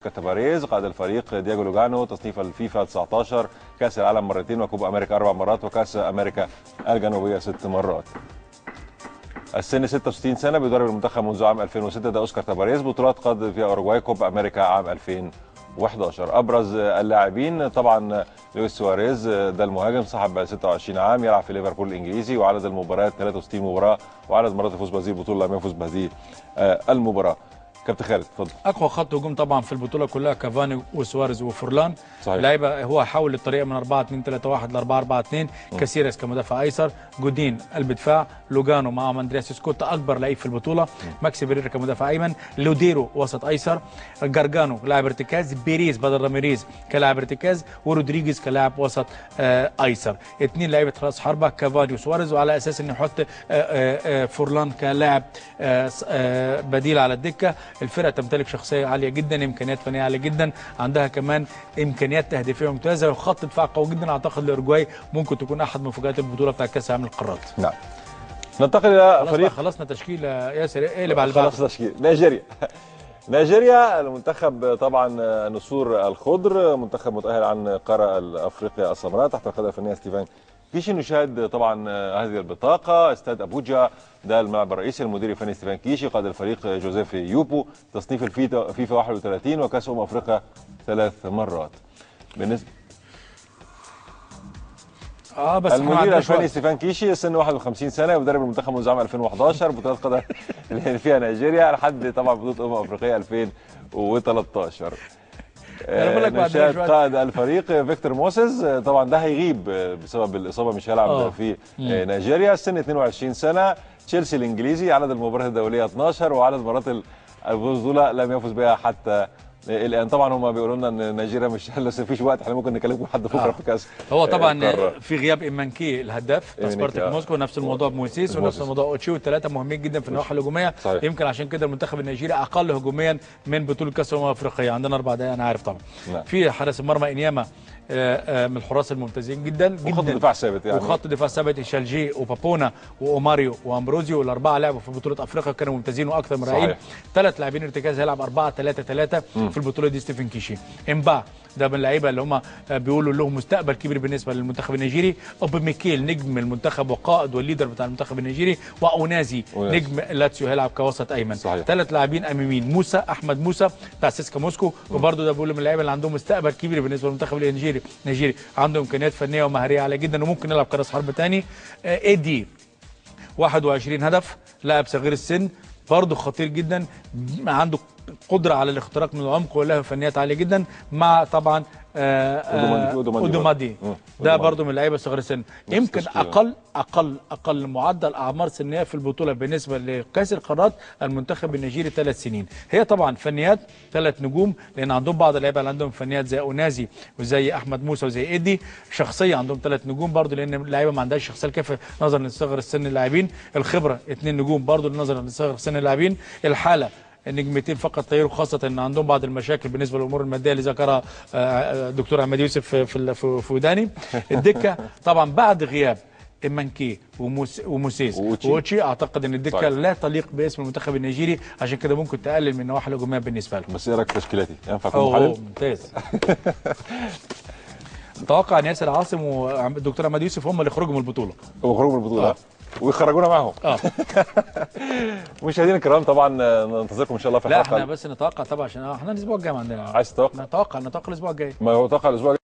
اوسكار تافاريز. قاد الفريق دياجو لوجانو تصنيف الفيفا 19، كاس العالم مرتين وكوبا امريكا 4 مرات وكاس امريكا الجنوبيه 6 مرات. السن 66 سنه، بيدرب المنتخب منذ عام 2006. ده اوسكار تافاريز. بطولات قاد فيها اوروجواي كوبا امريكا عام 2011. ابرز اللاعبين طبعا لويس سواريز، ده المهاجم صاحب 26 عام، يلعب في ليفربول الانجليزي، وعدد المباريات 63 مباراه، وعدد مرات الفوز بهذه البطوله لم يفز بهذه المباراه. كابتن خالد اتفضل. اقوى خط هجوم طبعا في البطوله كلها كافاني وسواريز وفورلان. صحيح. لعيبه هو حول الطريقه من 4-2-3-1 ل 4-4-2. كاسيرس كمدافع ايسر، جودين قلب دفاع، لوجانو معهم اندرياس سكوت اكبر لعيب في البطوله، ماكسي بيريرا كمدافع ايمن، لوديرو وسط ايسر، جارجانو لاعب ارتكاز، بيريز بدل راميريز كلاعب ارتكاز، ورودريجيز كلاعب وسط ايسر. اثنين لعيبه راس حربه كافاني وسواريز، وعلى اساس انه يحط فورلان كلاعب بديل على الدكه. الفرقه تمتلك شخصيه عاليه جدا، امكانيات فنيه عاليه جدا، عندها كمان امكانيات تهديفيه ممتازه، وخط دفاع قوي جدا. اعتقد الاورجواي ممكن تكون احد مفاجات البطوله بتاع كاس العالم للقارات. نعم. ننتقل الى فريق. خلصنا تشكيل ياسر، اقلب على خلاص تشكيل نيجيريا. نيجيريا المنتخب طبعا نسور الخضر، منتخب متاهل عن قاره افريقيا السمراء تحت القياده الفنيه ستيفان كيشي. نشاهد طبعا هذه البطاقه. استاد ابوجا ده الملعب الرئيسي. المدير الفني ستيفان كيشي. قاد الفريق جوزيف يوبو. تصنيف الفيفا 31 وكاس افريقيا 3 مرات. بالنسبه بس المدير الفني ستيفان كيشي، سن 51 سنه، يدرب المنتخب منذ عام 2011. بطولات قاد اللي فيها نيجيريا لحد طبعا بطوله افريقيا 2013. نشاهد قائد الفريق فيكتور موسيز. طبعا ده هيغيب بسبب الاصابه، مش هيلعب في نيجيريا. السن 22 سنه، تشيلسي الانجليزي، عدد المباريات الدوليه 12 وعدد مرات البطوله لم يفز بها حتى الان. طبعا هم بيقولوا لنا ان نيجيريا مش لسه مفيش وقت، احنا ممكن نكلمكم حد بكره في كاس. هو طبعا في غياب إيمانكي الهداف سبارتاك موسكو، نفس الموضوع بموسيس ونفس الموضوع اوتشي، والثلاثه مهمين جدا في النواحي الهجوميه. يمكن عشان كده المنتخب النيجيري اقل هجوميا من بطوله كاس الافريقيه. عندنا 4 دقائق انا عارف طبعا. في حارس المرمى انياما من الحراس الممتازين جدا وخط دفاع ثابت يعني. وخط دفاع ثابت شالجي وبابونا وأوماريو وامبروزيو، الاربعه لعبوا في بطوله افريقيا كانوا ممتازين واكثر من رائعين. 3 لاعبين ارتكاز هيلعب 4-3-3 في البطوله دي ستيفن كيشي. امبا ده من اللعيبه اللي هم بيقولوا له مستقبل كبير بالنسبه للمنتخب النيجيري. اوباميكيل نجم المنتخب وقائد والليدر بتاع المنتخب النيجيري، واونازي نجم لاتسيو هيلعب كوسط ايمن. 3 لاعبين اماميين، موسى احمد موسى بتاع سيسكا موسكو، وبرده ده بيقولوا من اللعيبه اللي عندهم مستقبل كبير بالنسبه للمنتخب النيجيري. عنده امكانيات فنيه ومهاريه عاليه جدا، وممكن يلعب كراس حرب ثاني. ايدي 21 هدف، لاعب صغير السن برضه خطير جدا، عنده قدره على الاختراق من العمق وله فنيات عاليه جدا، مع طبعا اودومادي ده برضه من اللعيبه صغير السن. يمكن اقل معدل اعمار سنيه في البطوله بالنسبه لكاس القارات المنتخب النيجيري 3 سنين. هي طبعا فنيات 3 نجوم، لان عندهم بعض اللعيبه اللي عندهم فنيات زي اونازي وزي احمد موسى وزي ايدي. شخصيه عندهم 3 نجوم برضه، لان اللعيبه ما عندهاش شخصيه كافيه نظرا لصغر السن اللاعبين. الخبره 2 نجوم برضه نظرا لصغر سن اللاعبين. الحاله نجمتين فقط طيروا، خاصه ان عندهم بعض المشاكل بالنسبه للامور الماديه اللي ذكرها الدكتور عماد يوسف في وداني. الدكه طبعا بعد غياب إيمانكي وموسيس ووتشي، اعتقد ان الدكه لا تليق باسم المنتخب النيجيري، عشان كده ممكن تقلل من النواحي الهجوميه بالنسبه لهم. بس ايه رايك في تشكيلاتي؟ ينفع اكون محلل؟ ممتاز. اتوقع ان ياسر عاصم والدكتور عماد يوسف هم اللي يخرجوا من البطوله. ويخرجونا معهم. مشاهدينا الكرام طبعا ننتظركم ان شاء الله في الحلقه. لا احنا بس نتوقع طبعا، عشان احنا الاسبوع الجاي عندنا. عايز تتوقع؟ نتوقع الاسبوع الجاي. ما هو توقع الاسبوع الجاي.